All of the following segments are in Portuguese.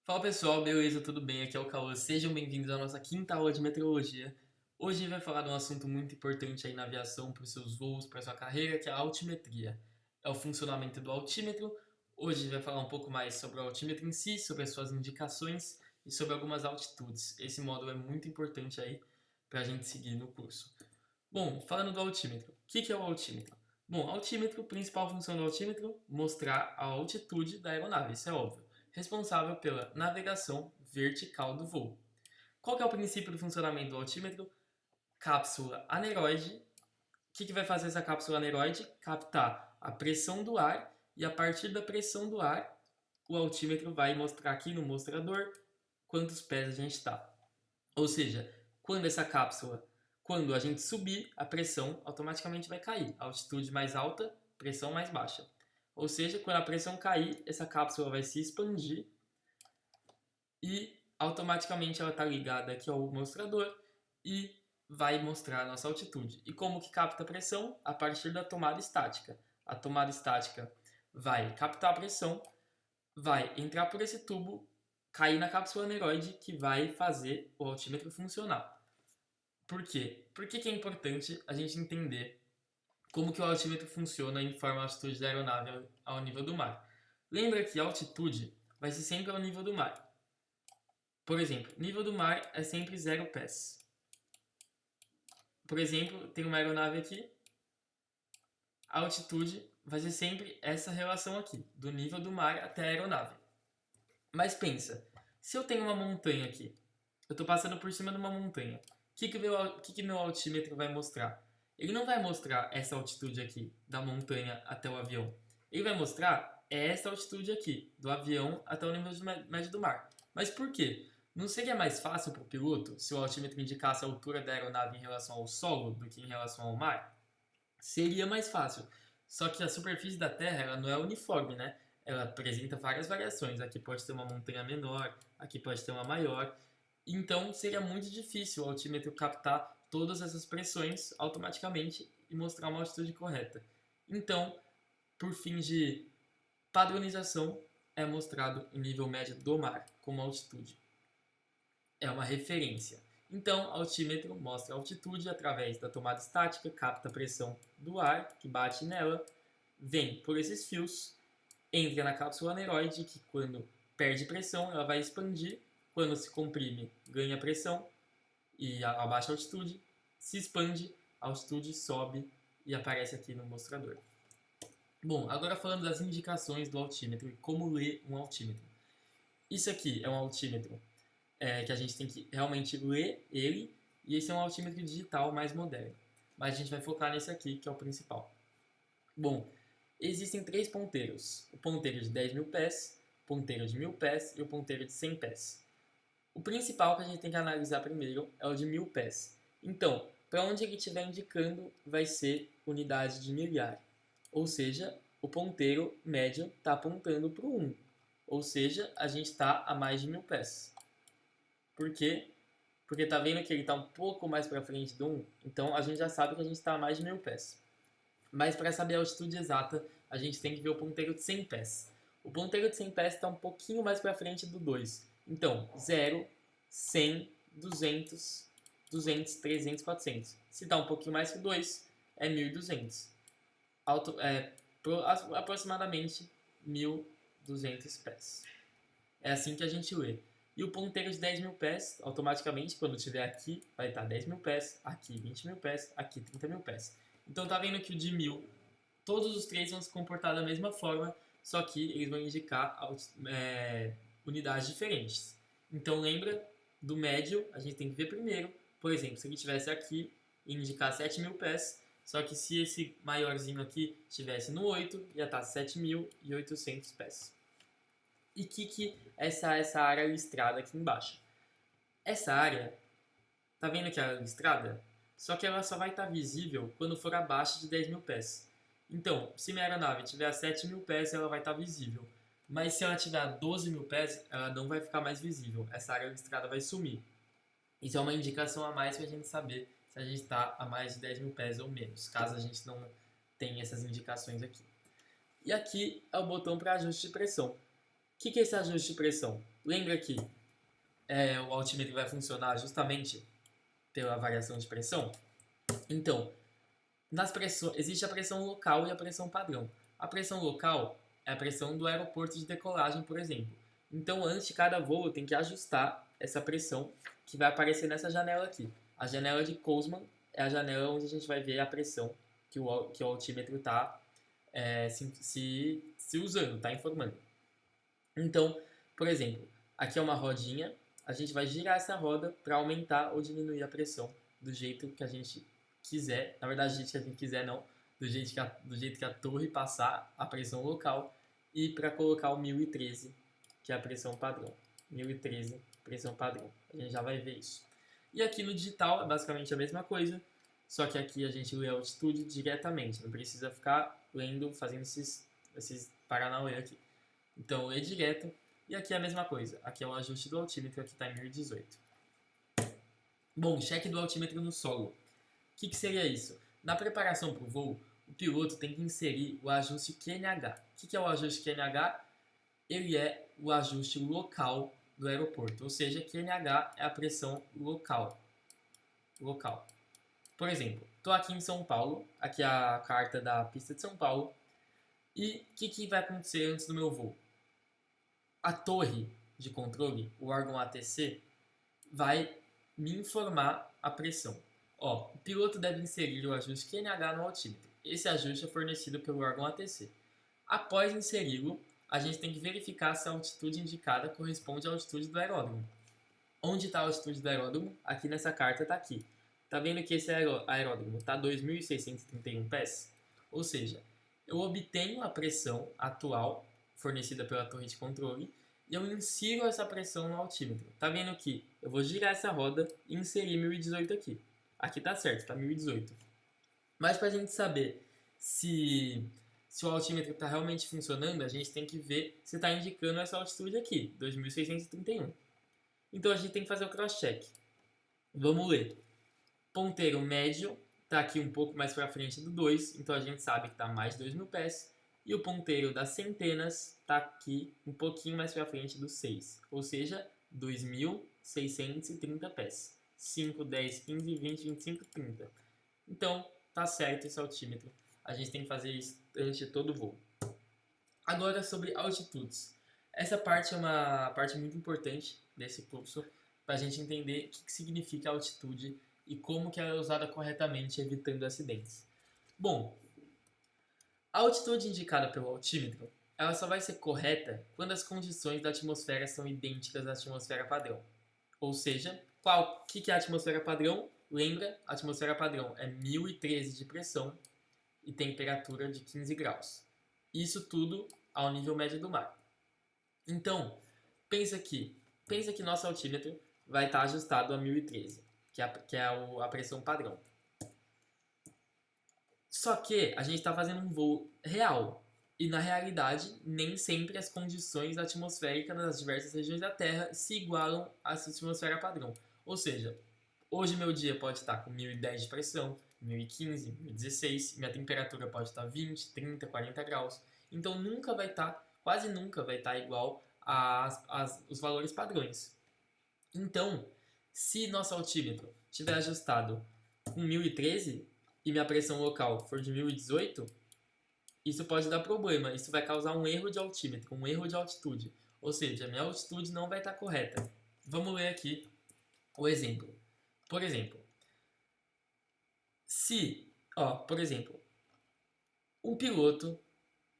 Fala pessoal, beleza? Tudo bem? Aqui é o Cauã. Sejam bem-vindos à nossa quinta aula de meteorologia. Hoje a gente vai falar de um assunto muito importante aí na aviação, para os seus voos, para a sua carreira, que é a altimetria. É o funcionamento do altímetro. Hoje a gente vai falar um pouco mais sobre o altímetro em si, sobre as suas indicações e sobre algumas altitudes. Esse módulo é muito importante aí para a gente seguir no curso. Bom, falando do altímetro, o que é o altímetro? Bom, altímetro, principal função do altímetro, mostrar a altitude da aeronave, isso é óbvio. Responsável pela navegação vertical do voo. Qual que é o princípio do funcionamento do altímetro? Cápsula aneroide. O que vai fazer essa cápsula aneroide? Captar a pressão do ar e a partir da pressão do ar, o altímetro vai mostrar aqui no mostrador quantos pés a gente está. Ou seja, quando a gente subir, a pressão automaticamente vai cair. Altitude mais alta, pressão mais baixa. Ou seja, quando a pressão cair, essa cápsula vai se expandir e automaticamente ela está ligada aqui ao mostrador e vai mostrar a nossa altitude. E como que capta a pressão? A partir da tomada estática. A tomada estática vai captar a pressão, vai entrar por esse tubo, cair na cápsula aneroide que vai fazer o altímetro funcionar. Por quê? Por que é importante a gente entender como que o altímetro funciona e informa a altitude da aeronave ao nível do mar? Lembra que a altitude vai ser sempre ao nível do mar. Por exemplo, nível do mar é sempre 0 pés. Por exemplo, tem uma aeronave aqui, a altitude vai ser sempre essa relação aqui, do nível do mar até a aeronave. Mas pensa, se eu tenho uma montanha aqui, eu estou passando por cima de uma montanha, o que meu altímetro vai mostrar? Ele não vai mostrar essa altitude aqui, da montanha até o avião. Ele vai mostrar essa altitude aqui, do avião até o nível médio do mar. Mas por quê? Não seria mais fácil para o piloto se o altímetro indicasse a altura da aeronave em relação ao solo do que em relação ao mar? Seria mais fácil. Só que a superfície da Terra ela não é uniforme, né? Ela apresenta várias variações. Aqui pode ter uma montanha menor, aqui pode ter uma maior. Então seria muito difícil o altímetro captar todas essas pressões automaticamente e mostrar uma altitude correta. Então, por fim de padronização, é mostrado em nível médio do mar como altitude. É uma referência. Então, altímetro mostra a altitude através da tomada estática, capta a pressão do ar que bate nela, vem por esses fios, entra na cápsula aneroide, que quando perde pressão, ela vai expandir, quando se comprime, ganha pressão e abaixa a altitude, se expande, a altitude sobe e aparece aqui no mostrador. Bom, agora falando das indicações do altímetro e como ler um altímetro. Isso aqui é um altímetro que a gente tem que realmente ler ele, e esse é um altímetro digital mais moderno. Mas a gente vai focar nesse aqui, que é o principal. Bom, existem três ponteiros: o ponteiro de 10 mil pés, o ponteiro de 1000 pés e o ponteiro de 100 pés. O principal que a gente tem que analisar primeiro é o de 1000 pés. Então, para onde ele estiver indicando, vai ser unidade de milhar. Ou seja, o ponteiro médio está apontando para o 1. Ou seja, a gente está a mais de 1000 pés. Por quê? Porque tá vendo que ele está um pouco mais para frente do 1, então a gente já sabe que a gente está a mais de 1000 pés. Mas para saber a altitude exata, a gente tem que ver o ponteiro de 100 pés. O ponteiro de 100 pés está um pouquinho mais para frente do 2. Então, 0, 100, 200, 200, 300, 400. Se está um pouquinho mais que o 2, é 1200. Aproximadamente 1200 pés. É assim que a gente lê. E o ponteiro de 10 mil pés, automaticamente, quando estiver aqui, vai estar 10 mil pés, aqui 20 mil pés, aqui 30 mil pés. Então tá vendo que o de 1000, todos os três vão se comportar da mesma forma, só que eles vão indicar unidades diferentes. Então lembra do médio, a gente tem que ver primeiro. Por exemplo, se ele estivesse aqui e indicar 7 mil pés, só que se esse maiorzinho aqui estivesse no 8, ia estar 7.800 pés. E o que essa área listrada aqui embaixo? Essa área, tá vendo que é a listrada? Só que ela só vai estar visível quando for abaixo de 10 mil pés. Então, se minha aeronave tiver a 7 mil pés, ela vai estar visível. Mas se ela tiver a 12 mil pés, ela não vai ficar mais visível. Essa área listrada vai sumir. Isso é uma indicação a mais para a gente saber se a gente está a mais de 10 mil pés ou menos, caso a gente não tenha essas indicações aqui. E aqui é o botão para ajuste de pressão. O que é esse ajuste de pressão? Lembra que o altímetro vai funcionar justamente pela variação de pressão? Então, existe a pressão local e a pressão padrão. A pressão local é a pressão do aeroporto de decolagem, por exemplo. Então, antes de cada voo, tem que ajustar essa pressão que vai aparecer nessa janela aqui. A janela de Kossmann é a janela onde a gente vai ver a pressão que o altímetro está se usando, está informando. Então, por exemplo, aqui é uma rodinha, a gente vai girar essa roda para aumentar ou diminuir a pressão do jeito que a gente quiser. Na verdade, do jeito que a gente quiser não, do jeito que a torre passar a pressão local, e para colocar o 1013, que é a pressão padrão. 1013, pressão padrão. A gente já vai ver isso. E aqui no digital é basicamente a mesma coisa, só que aqui a gente lê a altitude diretamente, não precisa ficar lendo, fazendo esses paranauê aqui. Então, lê direto. E aqui é a mesma coisa. Aqui é o ajuste do altímetro, aqui está em 1018. Bom, cheque do altímetro no solo. O que seria isso? Na preparação para o voo, o piloto tem que inserir o ajuste QNH. O que é o ajuste QNH? Ele é o ajuste local do aeroporto. Ou seja, QNH é a pressão local. Por exemplo, estou aqui em São Paulo. Aqui é a carta da pista de São Paulo. E o que vai acontecer antes do meu voo? A torre de controle, o órgão ATC, vai me informar a pressão. O piloto deve inserir o ajuste QNH no altímetro. Esse ajuste é fornecido pelo órgão ATC. Após inseri-lo, a gente tem que verificar se a altitude indicada corresponde à altitude do aeródromo. Onde está a altitude do aeródromo? Aqui nessa carta está aqui. Está vendo que esse aeródromo está a 2.631 pés? Ou seja, eu obtenho a pressão atual fornecida pela torre de controle e eu insiro essa pressão no altímetro. Tá vendo que eu vou girar essa roda e inserir 1018 aqui. Aqui tá certo, tá 1018. Mas para a gente saber se o altímetro está realmente funcionando, a gente tem que ver se está indicando essa altitude aqui, 2.631. Então a gente tem que fazer o cross-check. Vamos ler. Ponteiro médio está aqui um pouco mais para frente do 2, então a gente sabe que está mais de 2.000 pés. E o ponteiro das centenas está aqui um pouquinho mais para frente do 6, ou seja, 2.630 pés. 5, 10, 15, 20, 25, 30. Então, tá certo esse altímetro. A gente tem que fazer isso antes de todo voo. Agora sobre altitudes. Essa parte é uma parte muito importante desse curso para a gente entender o que significa altitude e como que ela é usada corretamente, evitando acidentes. Bom, a altitude indicada pelo altímetro, ela só vai ser correta quando as condições da atmosfera são idênticas à atmosfera padrão. Ou seja, o que é a atmosfera padrão? Lembra, a atmosfera padrão é 1013 de pressão e temperatura de 15 graus. Isso tudo ao nível médio do mar. Então, pensa que nosso altímetro vai estar ajustado a 1013, que é a pressão padrão. Só que a gente está fazendo um voo real. E na realidade, nem sempre as condições atmosféricas nas diversas regiões da Terra se igualam à atmosfera padrão. Ou seja, hoje meu dia pode estar com 1010 de pressão, 1015, 1016, minha temperatura pode estar 20, 30, 40 graus. Então quase nunca vai estar igual os valores padrões. Então, se nosso altímetro estiver ajustado com 1013 e minha pressão local for de 1018, isso pode dar problema. Isso vai causar um erro de altímetro, um erro de altitude. Ou seja, a minha altitude não vai estar correta. Vamos ler aqui o exemplo. Por exemplo, um piloto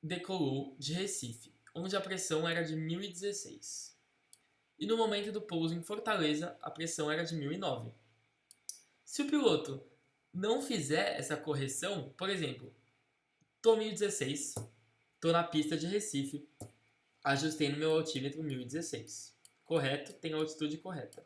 decolou de Recife, onde a pressão era de 1016. E no momento do pouso em Fortaleza, a pressão era de 1009. Se o piloto não fizer essa correção, por exemplo, tô 1016, tô na pista de Recife, ajustei no meu altímetro 1016. Correto, tem a altitude correta.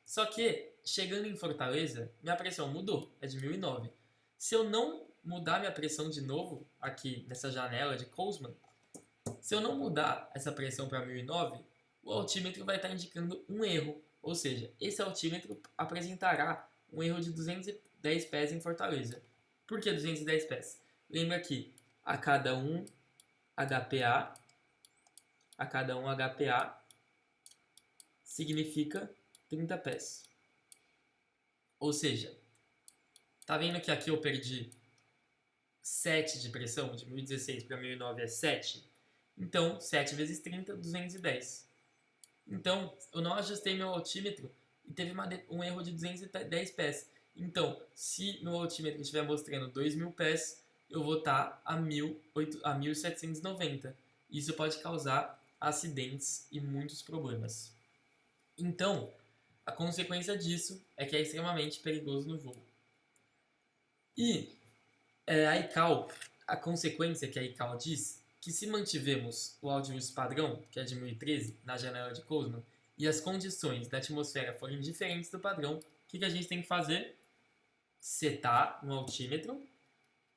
Só que, chegando em Fortaleza, minha pressão mudou, é de 1009. Se eu não mudar minha pressão de novo, aqui nessa janela de Kossmann, se eu não mudar essa pressão para 1009, o altímetro vai estar indicando um erro. Ou seja, esse altímetro apresentará um erro de 210 pés em Fortaleza. Por que 210 pés? Lembra que a cada 1 HPA significa 30 pés. Ou seja, tá vendo que aqui eu perdi 7 de pressão, de 1016 para 1009 é 7? Então, 7 vezes 30, 210. Então, eu não ajustei meu altímetro e teve um erro de 210 pés. Então, se meu altímetro estiver mostrando 2.000 pés, eu vou estar a 1.790. Isso pode causar acidentes e muitos problemas. Então, a consequência disso é que é extremamente perigoso no voo. E a ICAO, a consequência que a ICAO diz, que se mantivemos o altitude padrão, que é de 1013, na janela de Kossmann, e as condições da atmosfera forem diferentes do padrão, o que a gente tem que fazer? Setar no altímetro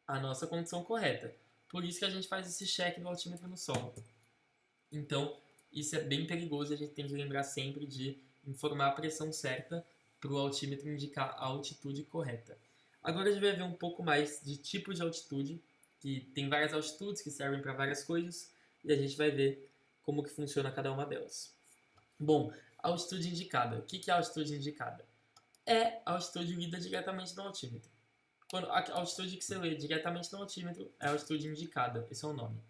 a nossa condição correta. Por isso que a gente faz esse check do altímetro no solo. Então, isso é bem perigoso e a gente tem que lembrar sempre de informar a pressão certa para o altímetro indicar a altitude correta. Agora a gente vai ver um pouco mais de tipo de altitude, que tem várias altitudes que servem para várias coisas, e a gente vai ver como que funciona cada uma delas. Bom, altitude indicada. O que é a altitude indicada? É a altitude lida diretamente no altímetro. A altitude que você lê diretamente no altímetro é a altitude indicada, esse é o nome.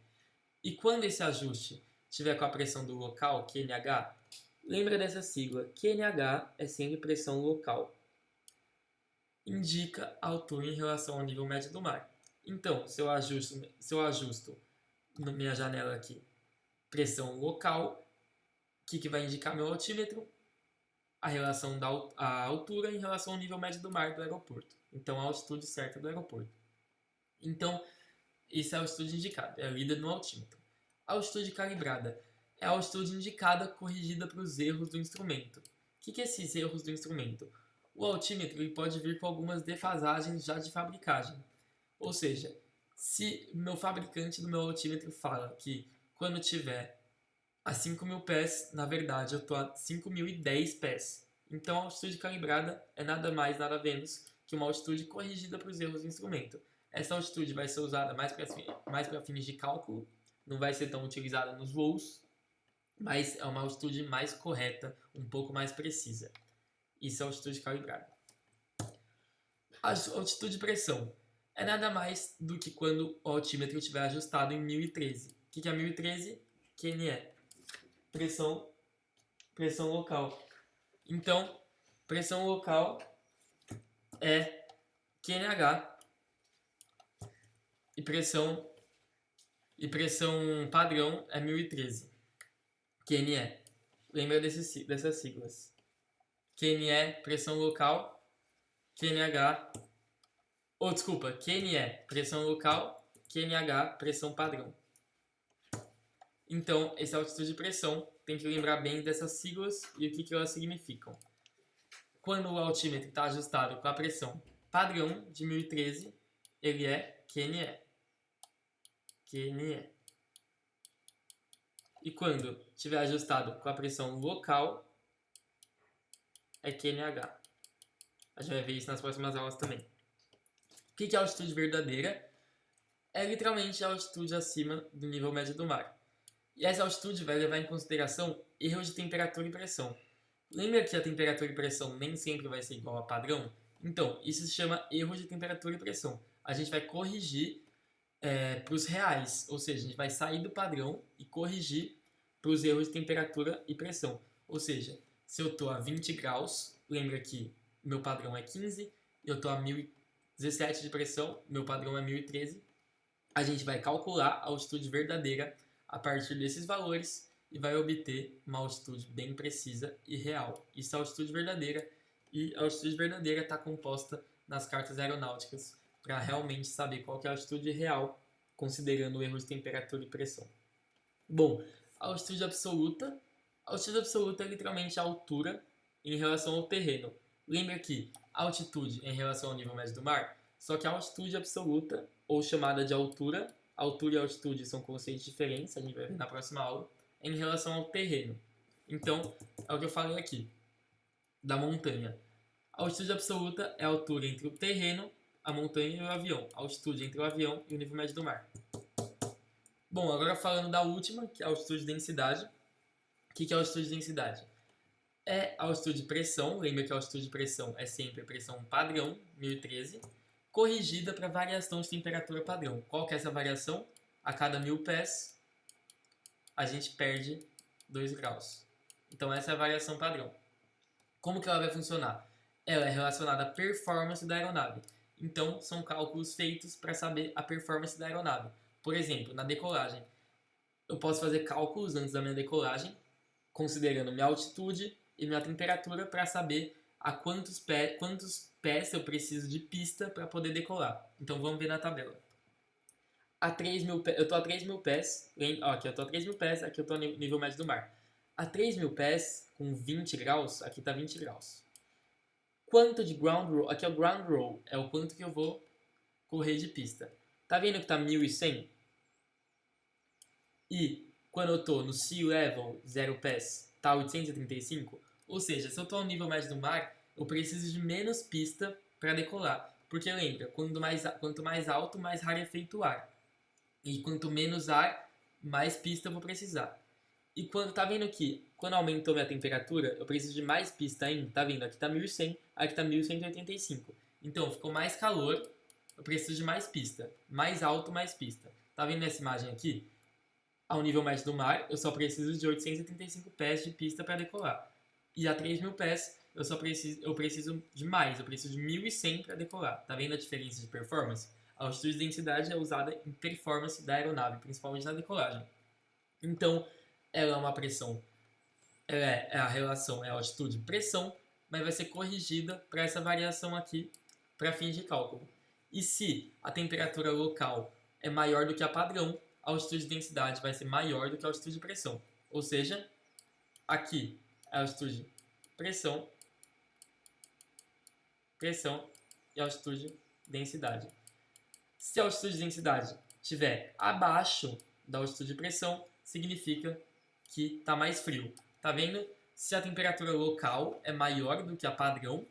E quando esse ajuste estiver com a pressão do local, QNH, lembra dessa sigla, QNH é sempre pressão local. Indica a altura em relação ao nível médio do mar. Então, se eu ajusto na minha janela aqui, pressão local, o que vai indicar meu altímetro? A relação da altura em relação ao nível médio do mar do aeroporto. Então, a altitude certa do aeroporto. Então, essa é a altitude indicada, é a lida no altímetro. A altitude calibrada é a altitude indicada corrigida para os erros do instrumento. O que é esses erros do instrumento? O altímetro ele pode vir com algumas defasagens já de fabricagem. Ou seja, se meu fabricante do meu altímetro fala que quando tiver a 5.000 pés, na verdade eu estou a 5.010 pés. Então a altitude calibrada é nada mais, nada menos que uma altitude corrigida para os erros do instrumento. Essa altitude vai ser usada mais para fins de cálculo, não vai ser tão utilizada nos voos, mas é uma altitude mais correta, um pouco mais precisa. Isso é a altitude calibrada. A altitude de pressão é nada mais do que quando o altímetro estiver ajustado em 1013. O que é 1013? QNE. Pressão local. Então, pressão local é QNH e pressão padrão é 1013. QNE. Lembra dessas siglas. QNE, pressão local. QNH. QNE, pressão local. QNH, pressão padrão. Então, essa altitude de pressão, tem que lembrar bem dessas siglas e o que elas significam. Quando o altímetro está ajustado com a pressão padrão de 1013, ele é QNE. QNE. E quando estiver ajustado com a pressão local, é QNH. A gente vai ver isso nas próximas aulas também. O que é a altitude verdadeira? É literalmente a altitude acima do nível médio do mar. E essa altitude vai levar em consideração erros de temperatura e pressão. Lembra que a temperatura e pressão nem sempre vai ser igual a padrão? Então, isso se chama erro de temperatura e pressão. A gente vai corrigir para os reais, ou seja, a gente vai sair do padrão e corrigir para os erros de temperatura e pressão. Ou seja, se eu estou a 20 graus, lembra que meu padrão é 15, eu estou a 1017 de pressão, meu padrão é 1013, a gente vai calcular a altitude verdadeira a partir desses valores e vai obter uma altitude bem precisa e real. Isso é a altitude verdadeira, e a altitude verdadeira está composta nas cartas aeronáuticas para realmente saber qual que é a altitude real, considerando o erro de temperatura e pressão. Bom, a altitude absoluta é literalmente a altura em relação ao terreno. Lembra que a altitude é em relação ao nível médio do mar, só que a altitude absoluta, ou chamada de altura e altitude são conceitos diferentes, a gente vai ver na próxima aula, é em relação ao terreno. Então, é o que eu falei aqui, da montanha. A altitude absoluta é a altura entre o terreno, a montanha e o avião. A altitude entre o avião e o nível médio do mar. Bom, agora falando da última, que é a altitude de densidade. O que é a altitude de densidade? é a altitude de pressão. Lembra que a altitude de pressão é sempre a pressão padrão, 1013, corrigida para variação de temperatura padrão. Qual que é essa variação? A cada 1000 pés, a gente perde 2 graus. Então essa é a variação padrão. Como que ela vai funcionar? Ela é relacionada à performance da aeronave. Então, são cálculos feitos para saber a performance da aeronave. Por exemplo, na decolagem, eu posso fazer cálculos antes da minha decolagem, considerando minha altitude e minha temperatura para saber a quantos pés eu preciso de pista para poder decolar. Então, vamos ver na tabela. Eu estou a 3.000 pés, aqui eu estou a 3.000 pés, aqui eu estou no nível médio do mar. A 3.000 pés, com 20 graus, aqui está 20 graus. Quanto de ground roll? Aqui é o ground roll, é o quanto que eu vou correr de pista. Tá vendo que tá 1.100? E quando eu tô no sea level, 0 pés, tá 835? Ou seja, se eu tô ao nível médio do mar, eu preciso de menos pista para decolar. Porque lembra, quanto mais alto, mais rarefeito o ar. E quanto menos ar, mais pista eu vou precisar. E quando tá vendo que quando aumentou minha temperatura, eu preciso de mais pista ainda. Tá vendo? Aqui tá 1100, aqui tá 1185. Então, ficou mais calor, eu preciso de mais pista. Mais alto, mais pista. Tá vendo essa imagem aqui? Ao nível médio do mar, eu só preciso de 835 pés de pista para decolar. E a 3.000 pés, eu preciso de mais. Eu preciso de 1.100 para decolar. Tá vendo a diferença de performance? A altitude de densidade é usada em performance da aeronave, principalmente na decolagem. Então, ela é uma pressão, a relação é a altitude pressão, mas vai ser corrigida para essa variação aqui para fins de cálculo. E se a temperatura local é maior do que a padrão, a altitude de densidade vai ser maior do que a altitude de pressão. Ou seja, aqui é a altitude pressão, pressão e a altitude de densidade. Se a altitude de densidade estiver abaixo da altitude de pressão, significa que está mais frio. Tá vendo? Se a temperatura local é maior do que a padrão,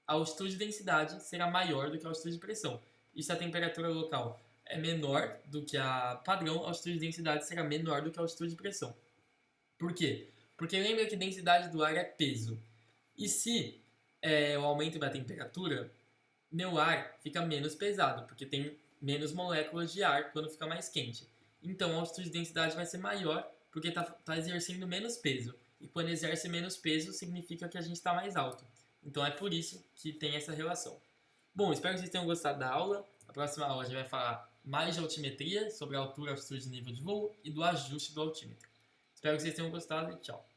a altitude de densidade será maior do que a altitude de pressão. E se a temperatura local é menor do que a padrão, a altitude de densidade será menor do que a altitude de pressão. Por quê? Porque lembra que densidade do ar é peso. E se eu aumento minha temperatura, meu ar fica menos pesado, porque tem menos moléculas de ar quando fica mais quente. Então a altitude de densidade vai ser maior, porque está exercendo menos peso. E quando exerce menos peso, significa que a gente está mais alto. Então é por isso que tem essa relação. Bom, espero que vocês tenham gostado da aula. Na próxima aula a gente vai falar mais de altimetria, sobre a altura, altitude e nível de voo, e do ajuste do altímetro. Espero que vocês tenham gostado e tchau.